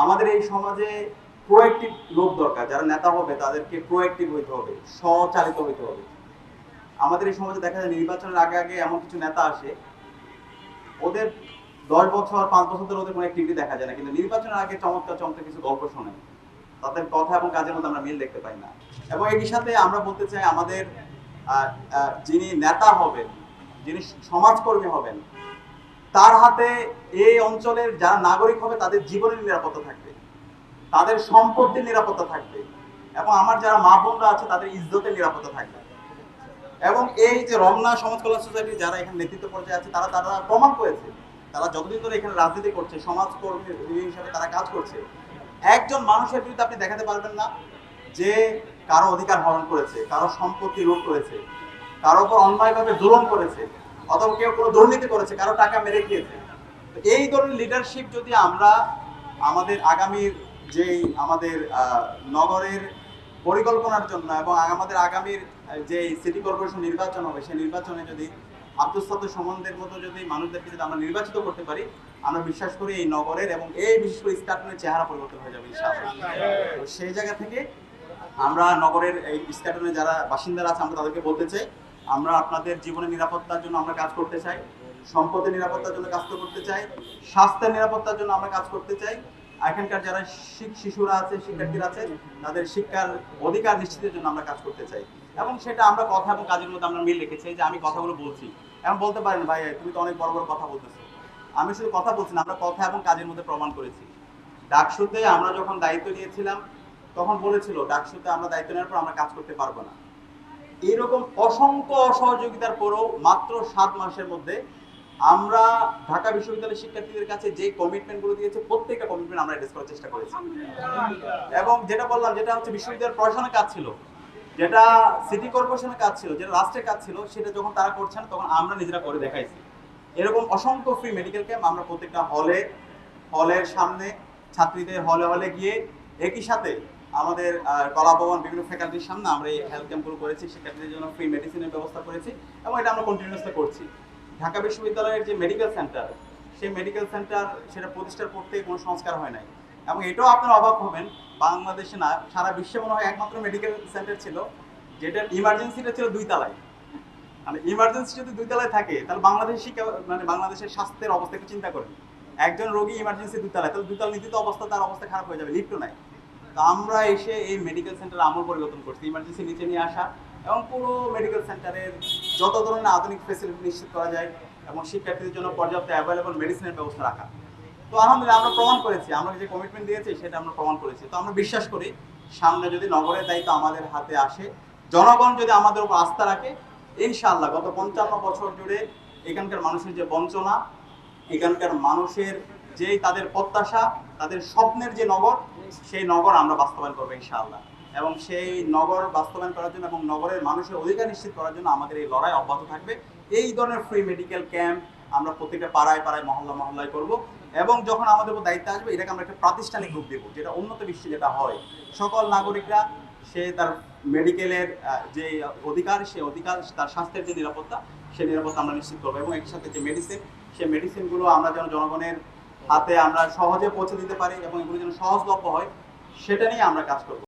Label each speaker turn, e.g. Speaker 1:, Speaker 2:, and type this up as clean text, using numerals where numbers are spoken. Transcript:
Speaker 1: আমাদের এই সমাজে প্রোঅ্যাক্টিভ লোক দরকার, যারা নেতা হবে তাদেরকে প্রোঅ্যাক্টিভ হইতে হবে, স্বচালিত হইতে হবে। আমাদের এই সমাজে দেখা যায় নির্বাচনের আগে আগে এমন কিছু নেতা আসে, ওদের 10 বছর 5 বছর ধরে ওদের কোনো অ্যাক্টিভিটি দেখা যায় না, কিন্তু নির্বাচনের আগে চমৎকার চমৎকার কিছু গল্প শোনে, তাদের কথা এবং কাজের মধ্যে আমরা মিল দেখতে পাই না। এবং এর সাথে আমরা বলতে চাই আমাদের যিনি নেতা হবেন, যিনি সমাজকর্মী হবেন, তার হাতে এই অঞ্চলের যারা নাগরিক হবে তাদের জীবনের নিরাপত্তা থাকবে, তাদের সম্পত্তির নিরাপত্তা থাকবে, এবং আমার যারা মা বোনরা আছে তাদের ইজ্জতের নিরাপত্তা থাকবে। এবং এই যে রমনা সমাজ কল্যাণ সোসাইটি যারা এখানে নেতৃত্ব পর্যায়ে আছে তারা তারা প্রমাণ করেছে, তারা যতদিন ধরে এখানে রাজনীতি করছে, সমাজকর্মী হিসেবে তারা কাজ করছে, একজন মানুষের বিরুদ্ধে আপনি দেখাতে পারবেন না যে কারো অধিকার হরণ করেছে, কারো সম্পত্তি লুট করেছে, কারো উপর অন্যায়ভাবে জুলুম করেছে, অথবা কেউ কোনো দুর্নীতি করেছে, কারো টাকা মেরে খেয়েছে। তো এই ধরনের লিডারশিপ যদি আমরা আমাদের আগামীর যেই আমাদের নগরের পরিকল্পনার জন্য এবং আমাদের আগামীর যে সিটি কর্পোরেশন নির্বাচন হবে সেই নির্বাচনে যদি আব্দুল সাত্তার সুমনদের মতো যদি মানুষদেরকে যদি আমরা নির্বাচিত করতে পারি, আমরা বিশ্বাস করি এই নগরের এবং এই বিশেষ করে ইস্কাটনের চেহারা পরিবর্তন হয়ে যাবে ইনশাআল্লাহ। তো সেই জায়গা থেকে আমরা নগরের এই ইস্কাটনের যারা বাসিন্দারা আছে আমরা তাদেরকে বলতে চাই, আমরা আপনাদের জীবনের নিরাপত্তার জন্য আমরা কাজ করতে চাই, সম্পদের নিরাপত্তার জন্য কাজ করতে চাই, স্বাস্থ্যের নিরাপত্তার জন্য আমরা কাজ করতে চাই, এখানকার যারা শিশুরা আছে, শিক্ষার্থীরা আছে, তাদের শিক্ষার অধিকার নিশ্চিতের জন্য আমরা কাজ করতে চাই। এবং সেটা আমরা কথা এবং কাজের মধ্যে আমরা মিল রেখেছি। যে আমি কথাগুলো বলছি, এখন বলতে পারেন ভাই তুমি তো অনেক বড় বড় কথা বলতেছো, আমি শুধু কথা বলছি না, আমরা কথা এবং কাজের মধ্যে প্রমাণ করেছি। ডাকসুতে আমরা যখন দায়িত্ব নিয়েছিলাম তখন বলেছিল ডাকসুতে আমরা দায়িত্ব নেওয়ার পর আমরা কাজ করতে পারবো না। এরকম অসংখ্য অসহযোগিতার পরেও মাত্র 7 মাসের মধ্যে আমরা ঢাকা বিশ্ববিদ্যালয়ের শিক্ষার্থীদের কাছে যে কমিটমেন্টগুলো দিয়েছে প্রত্যেকটা কমিটমেন্ট আমরা অ্যাড্রেস করার চেষ্টা করেছি। এবং যেটা বললাম, যেটা হচ্ছে বিশ্ববিদ্যালয়ের প্রশাসনের কাজ ছিল, যেটা সিটি কর্পোরেশনের কাজ ছিল, যেটা রাষ্ট্রের কাজ ছিল, সেটা যখন তারা করছে না তখন আমরা নিজেরা করে দেখাইছি। এরকম অসংখ্য ফ্রি মেডিকেল ক্যাম্প আমরা প্রত্যেকটা হলের সামনে ছাত্রীদের হলে হলে গিয়ে, একই সাথে আমাদের কলা ভবন বিভিন্ন ফ্যাকাল্টির সামনে আমরা এই হেলথ ক্যাম্পগুলো করেছি, শিক্ষার্থীদের জন্য ফ্রি মেডিসিনের ব্যবস্থা করেছি, এবং এটা আমরা কন্টিনিউয়াসলি করছি। ঢাকা বিশ্ববিদ্যালয়ের যে মেডিকেল সেন্টার, সেই মেডিকেল সেন্টার সেটা প্রতিষ্ঠার করতে কোনো সংস্কার হয় নাই। এবং এটাও আপনারা অবাক হবেন, বাংলাদেশে না সারা বিশ্বে মনে হয় একমাত্র মেডিকেল সেন্টার ছিল যেটার ইমার্জেন্সিটা ছিল 2 তলায়। মানে ইমার্জেন্সি যদি 2 তলায় থাকে তাহলে বাংলাদেশি মানে বাংলাদেশের স্বাস্থ্যের অবস্থা একটু চিন্তা করেন। একজন রোগী ইমার্জেন্সি 2 তলায়, তাহলে 2 তলা নিতে তো অবস্থা, তার অবস্থা খারাপ হয়ে যাবে, লিফটও নাই। তো আমরা এসে এই মেডিকেল সেন্টার আমূল পরিবর্তন করছি, ইমার্জেন্সি নিচে নিয়ে আসা এবং পুরো মেডিকেল সেন্টারের যত ধরনের আধুনিক ফ্যাসিলিটি নিশ্চিত করা যায় এবং শিক্ষার্থীদের জন্য পর্যাপ্ত অ্যাভেলেবল মেডিসিনের ব্যবস্থা রাখা। তো আলহামদুলিল্লাহ আমরা প্রমাণ করেছি, আমরা যে কমিটমেন্ট দিয়েছি সেটা আমরা প্রমাণ করেছি। তো আমরা বিশ্বাস করি সামনে যদি নগরের দায়িত্ব আমাদের হাতে আসে, জনগণ যদি আমাদের উপর আস্থা রাখে, ইনশাআল্লাহ গত 55 বছর জুড়ে এখানকার মানুষের যে বঞ্চনা, এখানকার মানুষের যেই তাদের প্রত্যাশা, তাদের স্বপ্নের যে নগর, সেই নগর আমরা বাস্তবায়ন করবো ইনশাআল্লাহ। এবং সেই নগর বাস্তবায়ন করার জন্য এবং নগরের মানুষের অধিকার নিশ্চিত করার জন্য আমাদের এই লড়াই অব্যাহত থাকবে। এই ধরনের ফ্রি মেডিকেল ক্যাম্প আমরা প্রত্যেকটা পাড়ায় পাড়ায় মহল্লায় করব, এবং যখন আমাদের উপর দায়িত্ব আসবে এটাকে আমরা একটা প্রাতিষ্ঠানিক রূপ দেবো, যেটা উন্নত বিশ্বে যেটা হয়, সকল নাগরিকরা সে তার মেডিকেলের যে অধিকার, সে অধিকার, তার স্বাস্থ্যের যে নিরাপত্তা, সেই নিরাপত্তা আমরা নিশ্চিত করবো। এবং এর সাথে যে মেডিসিন, সেই মেডিসিনগুলো আমরা যেন জনগণের হাতে আমরা সহজে পৌঁছে দিতে পারি এবং এগুলো যেন সহজলভ্য হয়, সেটা নিয়ে আমরা কাজ করবো।